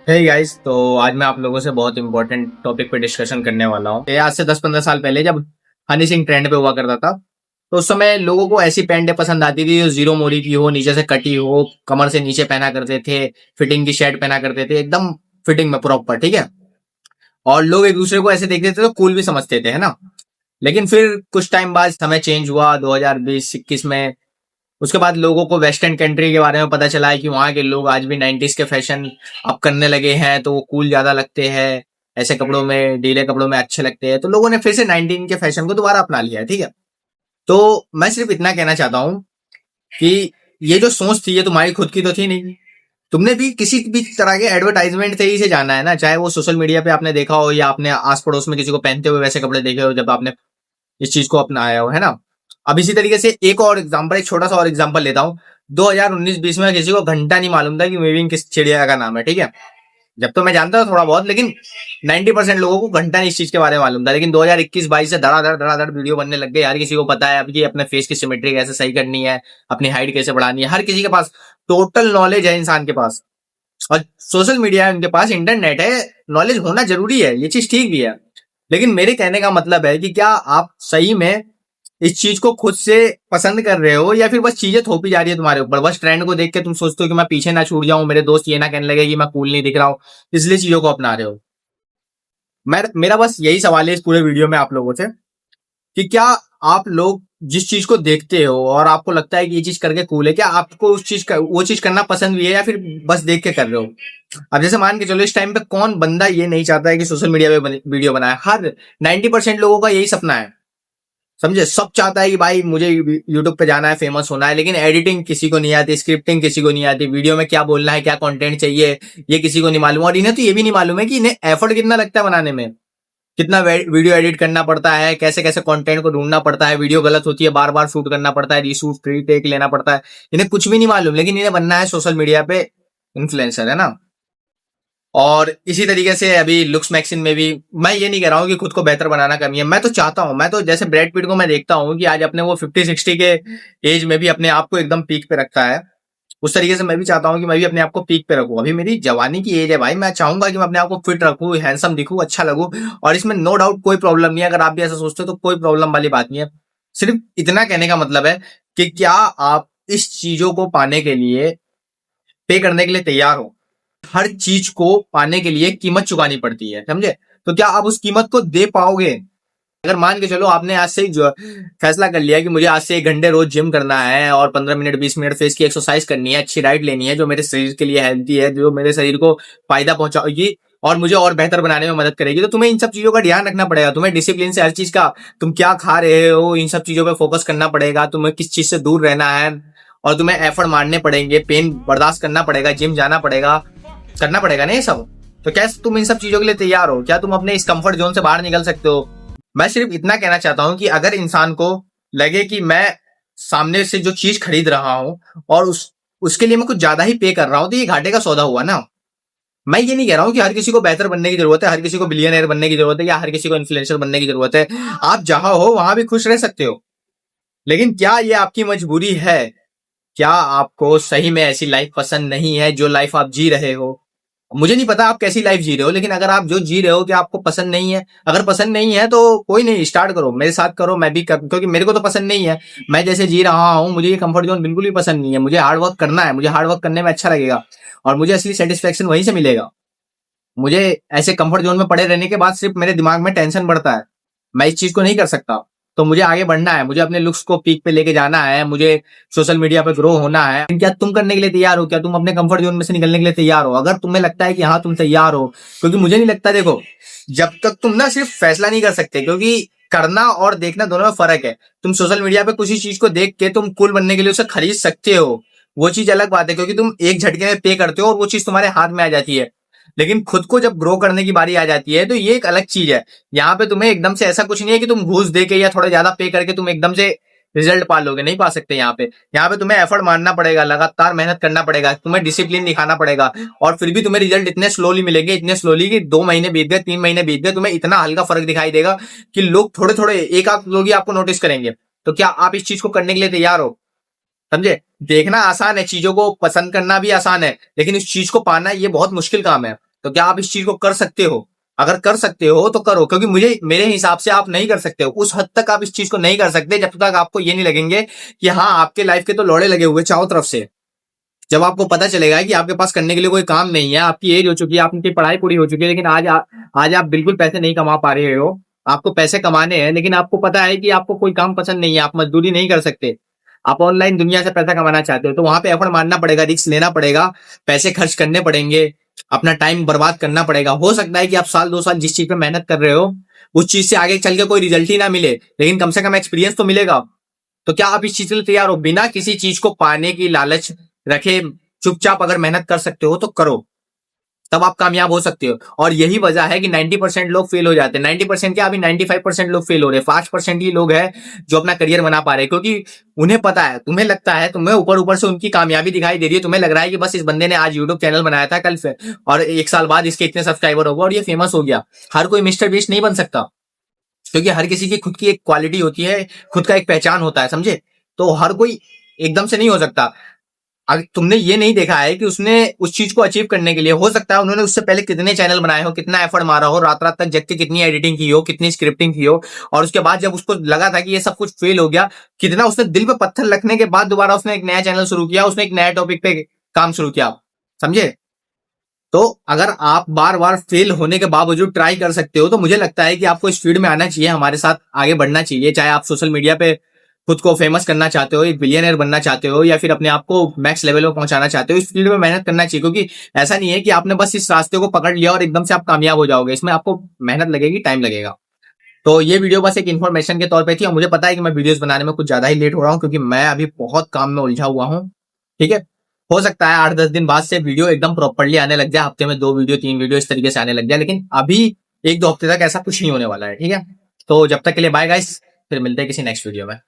Hey guys, तो आज मैं आप लोगों से बहुत इंपॉर्टेंट टॉपिक पे डिस्कशन करने वाला हूँ। आज से 10-15 साल पहले जब हनी सिंह ट्रेंड पे हुआ करता था, तो उस समय लोगों को ऐसी पैंटें पसंद आती थी जो जीरो मोरी की हो, नीचे से कटी हो, कमर से नीचे पहना करते थे, फिटिंग की शर्ट पहना करते थे, एकदम फिटिंग में प्रॉपर, ठीक है। और लोग एक दूसरे को ऐसे देखते थे तो कूल भी समझते थे, है ना। लेकिन फिर कुछ टाइम बाद समय चेंज हुआ 2020-21 में। उसके बाद लोगों को वेस्टर्न कंट्री के बारे में पता चला है कि वहां के लोग आज भी 90s के फैशन अब करने लगे हैं, तो वो कूल ज्यादा लगते हैं, ऐसे कपड़ों में, ढीले कपड़ों में अच्छे लगते हैं, तो लोगों ने फिर से 19 के फैशन को दोबारा अपना लिया है, ठीक है। तो मैं सिर्फ इतना कहना चाहता हूँ कि ये जो सोच थी ये तुम्हारी खुद की तो थी नहीं। तुमने भी किसी भी तरह के एडवर्टाइजमेंट से ही से जाना है ना, चाहे वो सोशल मीडिया पे आपने देखा हो या आपने आस पड़ोस में किसी को पहनते हुए वैसे कपड़े देखे हो जब आपने इस चीज को अपनाया हो, है ना। अब इसी तरीके से एक और एग्जांपल, एक छोटा सा और एग्जांपल लेता हूँ। 2019-20 में किसी को घंटा नहीं मालूम था कि वेविंग किस चिड़िया का नाम है, ठीक है। जब तो मैं जानता था थोड़ा बहुत, लेकिन 90% लोगों को घंटा नहीं इस चीज के बारे में मालूम था। लेकिन 2021-22 से धड़ाधड़ वीडियो बनने लग गए, हर किसी को पता है अब कि अपने फेस की सिमेट्री कैसे सही करनी है, अपनी हाइट कैसे बढ़ानी है, हर किसी के पास टोटल नॉलेज है इंसान के पास। और सोशल मीडिया है उनके पास, इंटरनेट है, नॉलेज होना जरूरी है, ये चीज ठीक भी है। लेकिन मेरे कहने का मतलब है कि क्या आप सही में इस चीज को खुद से पसंद कर रहे हो, या फिर बस चीजें थोपी जा रही है तुम्हारे ऊपर। बस ट्रेंड को देख के तुम सोचते हो कि मैं पीछे ना छूट जाऊं, मेरे दोस्त ये ना कहने लगे कि मैं कूल नहीं दिख रहा हूं, इसलिए चीजों को अपना रहे हो। मेरा बस यही सवाल है इस पूरे वीडियो में आप लोगों से, कि क्या आप लोग जिस चीज को देखते हो और आपको लगता है कि ये चीज करके कूल है, क्या आपको वो चीज करना पसंद भी है, या फिर बस देख के कर रहे हो। अब जैसे मान के चलो, इस टाइम पे कौन बंदा ये नहीं चाहता है कि सोशल मीडिया पे वीडियो बनाए। हर 90% लोगों का यही सपना है, समझे। सब चाहता है कि भाई मुझे यूट्यूब पे जाना है, फेमस होना है, लेकिन एडिटिंग किसी को नहीं आती, स्क्रिप्टिंग किसी को नहीं आती, वीडियो में क्या बोलना है, क्या कंटेंट चाहिए, ये किसी को नहीं मालूम। और इन्हें तो ये भी नहीं मालूम है कि इन्हें एफर्ट कितना लगता है बनाने में, कितना वीडियो एडिट करना पड़ता है, कैसे कैसे कंटेंट को ढूंढना पड़ता है, वीडियो गलत होती है बार बार शूट करना पड़ता है, रीशूट, रीटेक लेना पड़ता है। इन्हें कुछ भी नहीं मालूम, लेकिन इन्हें बनना है सोशल मीडिया पे इन्फ्लुएंसर, है ना। और इसी तरीके से अभी लुक्स मैक्सिन में भी, मैं ये नहीं कह रहा हूँ कि खुद को बेहतर बनाना कमी है, मैं तो चाहता हूँ, मैं तो जैसे ब्रैड पिट को मैं देखता हूँ कि आज अपने वो 50-60 के एज में भी अपने आप को एकदम पीक पे रखता है। उस तरीके से मैं भी चाहता हूँ कि मैं भी अपने आप को पीक पे रखूँ। अभी मेरी जवानी की एज है भाई, मैं चाहूंगा कि मैं अपने आप को फिट रखूँ, हैंडसम दिखूँ, अच्छा लगूँ। और इसमें नो डाउट कोई प्रॉब्लम नहीं है, अगर आप भी ऐसा सोचते हो तो कोई प्रॉब्लम वाली बात नहीं है। सिर्फ इतना कहने का मतलब है कि क्या आप इस चीजों को पाने के लिए, पे करने के लिए तैयार हो। हर चीज को पाने के लिए कीमत चुकानी पड़ती है, समझे। तो क्या आप उस कीमत को दे पाओगे। अगर मान के चलो आपने आज से ही जो फैसला कर लिया कि मुझे आज से 1 घंटे रोज जिम करना है और 15 मिनट 20 मिनट फेस की एक्सरसाइज करनी है, अच्छी डाइट लेनी है जो मेरे शरीर के लिए हेल्थी है, जो मेरे शरीर को फायदा पहुंचाएगी और मुझे और बेहतर बनाने में मदद करेगी, तो तुम्हें इन सब चीजों का ध्यान रखना पड़ेगा। तुम्हें डिसिप्लिन से हर चीज का, तुम क्या खा रहे हो, इन सब चीजों पे फोकस करना पड़ेगा। तुम्हें किस चीज से दूर रहना है, और तुम्हें एफर्ट मारने पड़ेंगे, पेन बर्दाश्त करना पड़ेगा, जिम जाना पड़ेगा, करना पड़ेगा ना ये सब। तो क्या तुम इन सब चीजों के लिए तैयार हो? क्या तुम अपने इस कंफर्ट जोन से बाहर निकल सकते हो? मैं सिर्फ इतना कहना चाहता हूं कि अगर इंसान को लगे कि मैं सामने से जो चीज खरीद रहा हूं और उसके लिए मैं कुछ ज्यादा ही पे कर रहा हूं, तो ये घाटे का सौदा हुआ ना। मैं ये नहीं कह रहा हूं कि हर किसी को बेहतर बनने की जरूरत है, हर किसी को बिलियनर बनने की जरूरत है, या हर किसी को इन्फ्लुएंसर बनने की जरूरत है। आप जहां हो वहां भी खुश रह सकते हो, लेकिन क्या ये आपकी मजबूरी है? क्या आपको सही में ऐसी लाइफ पसंद नहीं है जो लाइफ आप जी रहे हो? मुझे नहीं पता आप कैसी लाइफ जी रहे हो, लेकिन अगर आप जो जी रहे हो कि आपको पसंद नहीं है, अगर पसंद नहीं है तो कोई नहीं, स्टार्ट करो, मेरे साथ करो, मैं भी क्योंकि मेरे को तो पसंद नहीं है। मैं जैसे जी रहा हूँ, मुझे ये कंफर्ट जोन बिल्कुल भी पसंद नहीं है। मुझे हार्ड वर्क करना है, मुझे हार्ड वर्क करने में अच्छा लगेगा और मुझे असली सेटिस्फेक्शन वहीं से मिलेगा। मुझे ऐसे कंफर्ट जोन में पड़े रहने के बाद सिर्फ मेरे दिमाग में टेंशन बढ़ता है, मैं इस चीज को नहीं कर सकता। तो मुझे आगे बढ़ना है, मुझे अपने लुक्स को पीक पे लेके जाना है, मुझे सोशल मीडिया पे ग्रो होना है। क्या तुम करने के लिए तैयार हो? क्या तुम अपने कंफर्ट जोन में से निकलने के लिए तैयार हो? अगर तुम्हें लगता है कि हाँ तुम तैयार हो, क्योंकि मुझे नहीं लगता, देखो, जब तक तुम ना सिर्फ फैसला नहीं कर सकते, क्योंकि करना और देखना दोनों में फर्क है। तुम सोशल मीडिया पे किसी चीज को देख के तुम कूल बनने के लिए उसे खरीद सकते हो, वो चीज अलग बात है, क्योंकि तुम एक झटके में पे करते हो और वो चीज तुम्हारे हाथ में आ जाती है। लेकिन खुद को जब ग्रो करने की बारी आ जाती है तो ये एक अलग चीज है। यहाँ पे तुम्हें एकदम से ऐसा कुछ नहीं है कि तुम घूस दे के या थोड़ा ज्यादा पे करके तुम एकदम से रिजल्ट पा लोगे, नहीं पा सकते। यहाँ पे तुम्हें एफर्ट मारना पड़ेगा, लगातार मेहनत करना पड़ेगा, तुम्हें डिसिप्लिन दिखाना पड़ेगा। और फिर भी तुम्हें रिजल्ट इतने स्लोली मिलेंगे, इतने स्लोली कि 2 महीने बीत गए, 3 महीने बीत गए, तुम्हें इतना हल्का फर्क दिखाई देगा कि लोग थोड़े थोड़े, एक आध लोग ही आपको नोटिस करेंगे। तो क्या आप इस चीज को करने के लिए तैयार हो? समझे। देखना आसान है, चीजों को पसंद करना भी आसान है, लेकिन इस चीज को पाना ये बहुत मुश्किल काम है। तो क्या आप इस चीज को कर सकते हो? अगर कर सकते हो तो करो, क्योंकि मुझे मेरे हिसाब से आप नहीं कर सकते हो। उस हद तक आप इस चीज को नहीं कर सकते जब तक आपको ये नहीं लगेंगे कि हाँ आपके लाइफ के तो लौड़े लगे हुए चारों तरफ से। जब आपको पता चलेगा कि आपके पास करने के लिए कोई काम नहीं है, आपकी एज हो चुकी है, आपकी पढ़ाई पूरी हो चुकी है, लेकिन आज आप बिल्कुल पैसे नहीं कमा पा रहे हो। आपको पैसे कमाने हैं लेकिन आपको पता है कि आपको कोई काम पसंद नहीं है, आप मजदूरी नहीं कर सकते, आप ऑनलाइन दुनिया से पैसा कमाना चाहते हो, तो वहां पे एफर्ट मारना पड़ेगा, रिस्क लेना पड़ेगा, पैसे खर्च करने पड़ेंगे, अपना टाइम बर्बाद करना पड़ेगा। हो सकता है कि आप साल 2 साल जिस चीज पे मेहनत कर रहे हो उस चीज से आगे चल के कोई रिजल्ट ही ना मिले, लेकिन कम से कम एक्सपीरियंस तो मिलेगा। तो क्या आप इस चीज के लिए तैयार हो? बिना किसी चीज को पाने की लालच रखे चुपचाप अगर मेहनत कर सकते हो तो करो, तब आप कामयाब हो सकते हो। और यही वजह है कि 90% लोग फेल हो जाते हैं। 90% क्या, अभी 95% लोग फेल हो रहे हैं। 5% ही लोग हैं जो अपना करियर बना पा रहे हैं, क्योंकि उन्हें पता है, तुम्हें लगता है, तुम्हें ऊपर ऊपर से उनकी कामयाबी दिखाई दे रही है, तुम्हें लग रहा है कि बस इस बंदे ने आज यूट्यूब चैनल बनाया था कल से और 1 साल बाद इसके इतने सब्सक्राइबर हो गए और ये फेमस हो गया। हर कोई मिस्टर बीस्ट नहीं बन सकता, क्योंकि हर किसी की खुद की एक क्वालिटी होती है, खुद का एक पहचान होता है, समझे? तो हर कोई एकदम से नहीं हो सकता। अगर तुमने ये नहीं देखा है कि उसने उस चीज को अचीव करने के लिए, हो सकता है उन्होंने उससे पहले कितने चैनल बनाए हो, कितना एफर्ट मारा हो, रात रात तक जग के कितनी एडिटिंग की हो, कितनी स्क्रिप्टिंग की हो, और उसके बाद जब उसको लगा था कि ये सब कुछ फेल हो गया, कितना उसने दिल पे पत्थर रखने के बाद दोबारा उसने एक नया चैनल शुरू किया, उसने एक नया टॉपिक पे काम शुरू किया, समझे? तो अगर आप बार बार फेल होने के बावजूद ट्राई कर सकते हो तो मुझे लगता है कि आपको इस फील्ड में आना चाहिए, हमारे साथ आगे बढ़ना चाहिए। चाहे आप सोशल मीडिया पे खुद को फेमस करना चाहते हो, एक बिलियनर बनना चाहते हो, या फिर अपने आप को मैक्स लेवल पर पहुंचाना चाहते हो, इस फील्ड में मेहनत करना चाहिए। क्योंकि ऐसा नहीं है कि आपने बस इस रास्ते को पकड़ लिया और एकदम से आप कामयाब हो जाओगे, इसमें आपको मेहनत लगेगी, टाइम लगेगा। तो ये वीडियो बस एक इन्फॉर्मेशन के तौर पे थी, और मुझे पता है कि मैं वीडियोस बनाने में कुछ ज्यादा ही लेट हो रहा हूँ, क्योंकि मैं अभी बहुत काम में उलझा हुआ हूँ। ठीक है, हो सकता है 8-10 दिन बाद से वीडियो एकदम प्रॉपरली आने लग जाए, हफ्ते में 2 वीडियो 3 वीडियो इस तरीके से आने लग जाए, लेकिन अभी 1-2 हफ्ते तक ऐसा कुछ नहीं होने वाला है। ठीक है, तो जब तक के लिए बाय गाइस, फिर मिलते हैं किसी नेक्स्ट वीडियो में।